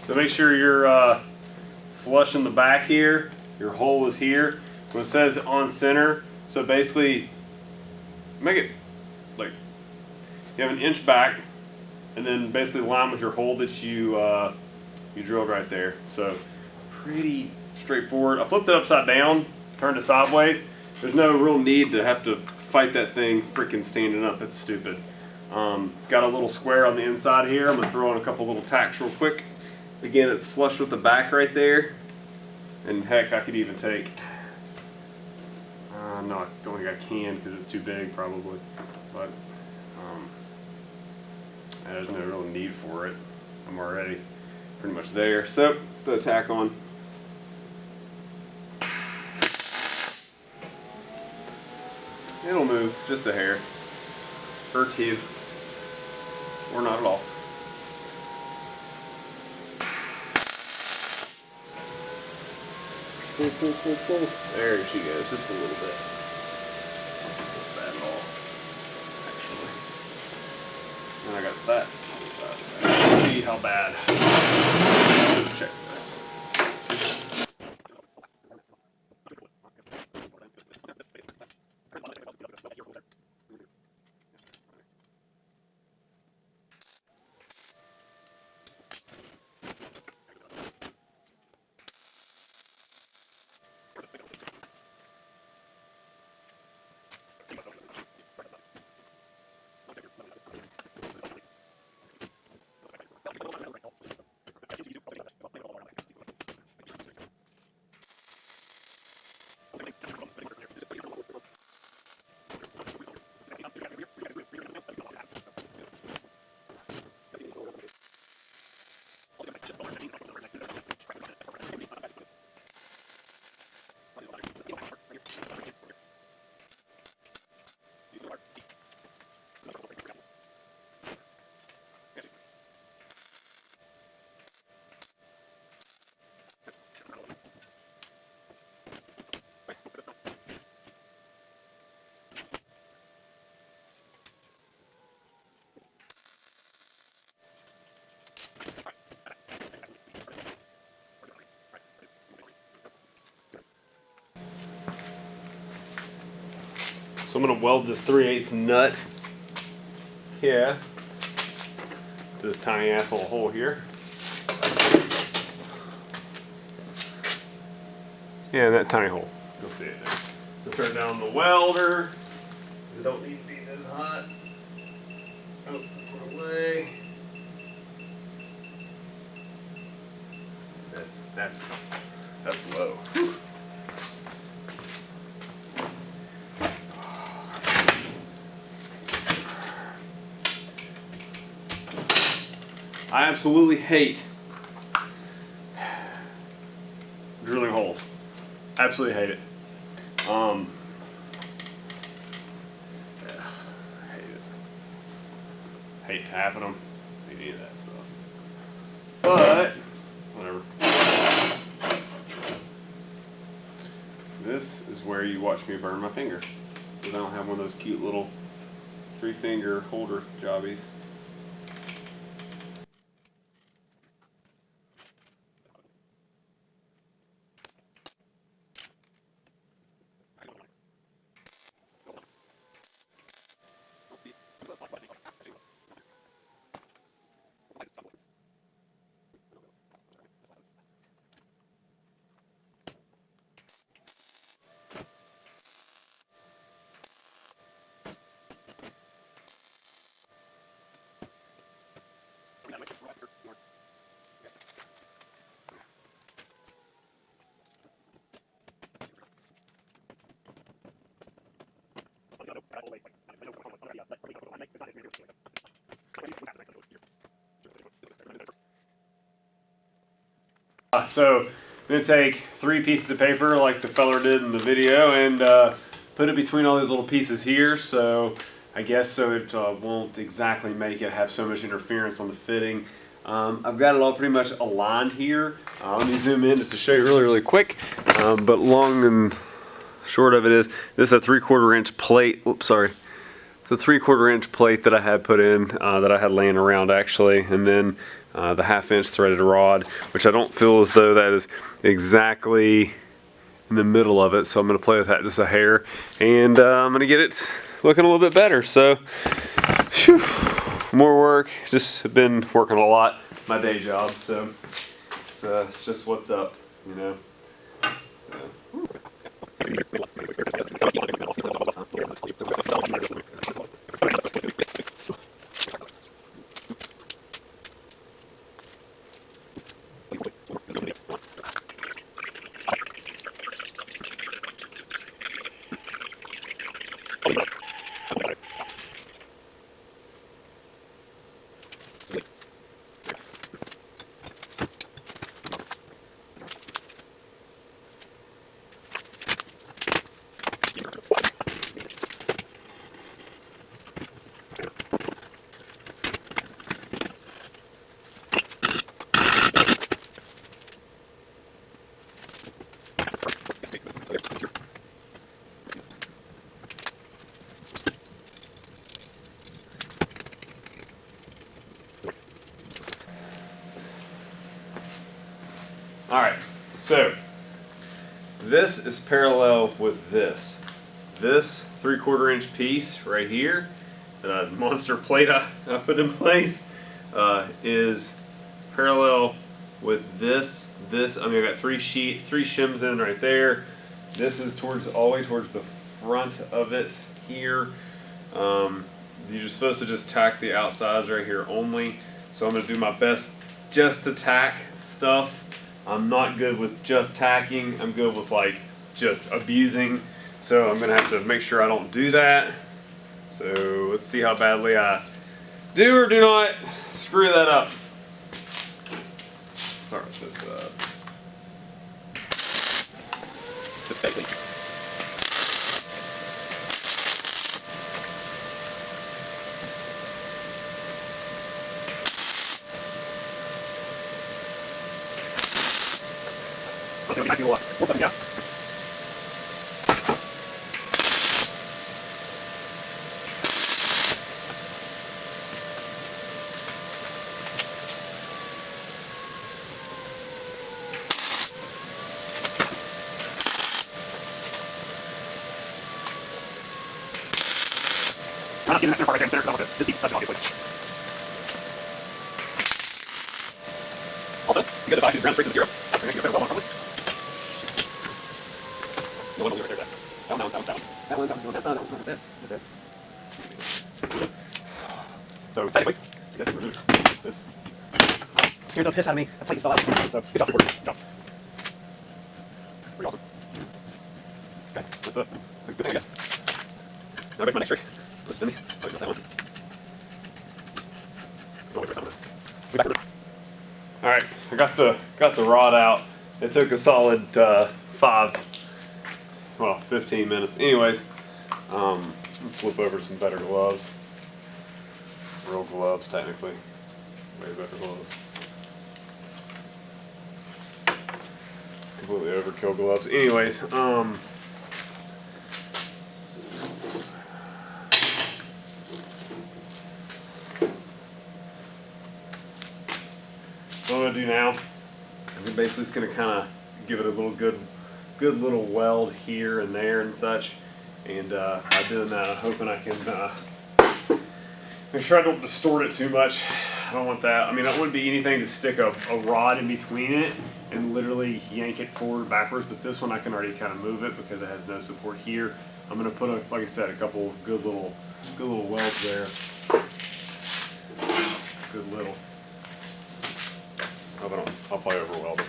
So make sure you're flush in the back here. Your hole is here. When it says on center, so basically make it like you have an inch back, and then basically line with your hole that you drilled right there. So pretty straightforward. I flipped it upside down, turned it sideways. There's no real need to have to fight that thing freaking standing up. That's stupid. Got a little square on the inside here. I'm gonna throw in a couple little tacks real quick. Again, it's flush with the back right there. And heck, I could even take, no, I don't think I can because it's too big probably. But there's no real need for it. I'm already pretty much there. So, throw the tack on. It'll move, just a hair. Or two. Or not at all. Pull, pull, pull, pull. There she goes, just a little bit. Not bad at all, actually. And I got that. Let's see how bad. Check this. So I'm going to weld this 3/8 nut, yeah, to this tiny asshole hole here. Yeah, that tiny hole. You'll see it there. We'll turn down the welder. It don't need to be this hot. Oh, put away. That's low. Whew. I absolutely hate drilling holes. Absolutely hate it. Yeah, I hate it. Hate tapping them. Hate any of that stuff. But whatever. This is where you watch me burn my finger, because I don't have one of those cute little 3-finger holder jobbies. So I'm going to take 3 pieces of paper like the feller did in the video and put it between all these little pieces here, so I guess so it won't exactly make it have so much interference on the fitting. I've got it all pretty much aligned here. Let me zoom in just to show you really quick, but long and short of it is, this is a 3/4 inch plate. Oops, sorry. It's a 3/4 inch plate that I had put in, that I had laying around actually, and then the 1/2 inch threaded rod, which I don't feel as though that is exactly in the middle of it, so I'm going to play with that just a hair, and I'm going to get it looking a little bit better. So, whew, more work. Just been working a lot, my day job, so it's just what's up, you know. So. Alright, so this is parallel with this. This 3/4 inch piece right here, that monster plate I put in place, is parallel with this. I mean, I got three shims in right there. This is towards all the way towards the front of it here. You're supposed to just tack the outsides right here only. So I'm going to do my best just to tack stuff. I'm not good with just tacking. I'm good with like just abusing. So I'm going to have to make sure I don't do that. So let's see how badly I do or do not screw that up. Start with this just tightly. Let's see what you might feel work up, yeah. I'm not getting that center part right there in center because I want this piece touching, obviously. Also, you get the five to ground straight to 0. That's going to make you a better well one, probably. No one will be right there. That one. That one on that side, that one's not that. Okay. So, technically, you guys can remove this. Scared the piss out of me. That plate just fell out. So, good job, recording. Good job. Pretty awesome. Okay, that's a good thing, I guess. Now I make my next trick. Let's spin these. Oh, it's not that one. I'll wait for some of this. Be backward. Alright, I got the rod out. It took a solid 15 minutes. Anyways, let's flip over to some better gloves. Real gloves, technically. Way better gloves. Completely overkill gloves. Anyways, so what I'm gonna do now is it basically is gonna kind of give it a little good little weld here and there and such. And by doing that, I'm hoping I can make sure I don't distort it too much. I don't want that. I mean, that wouldn't be anything to stick a rod in between it and literally yank it forward or backwards. But this one I can already kind of move it because it has no support here. I'm gonna put like I said, a couple good little welds there. Good little. I'll probably over weld it.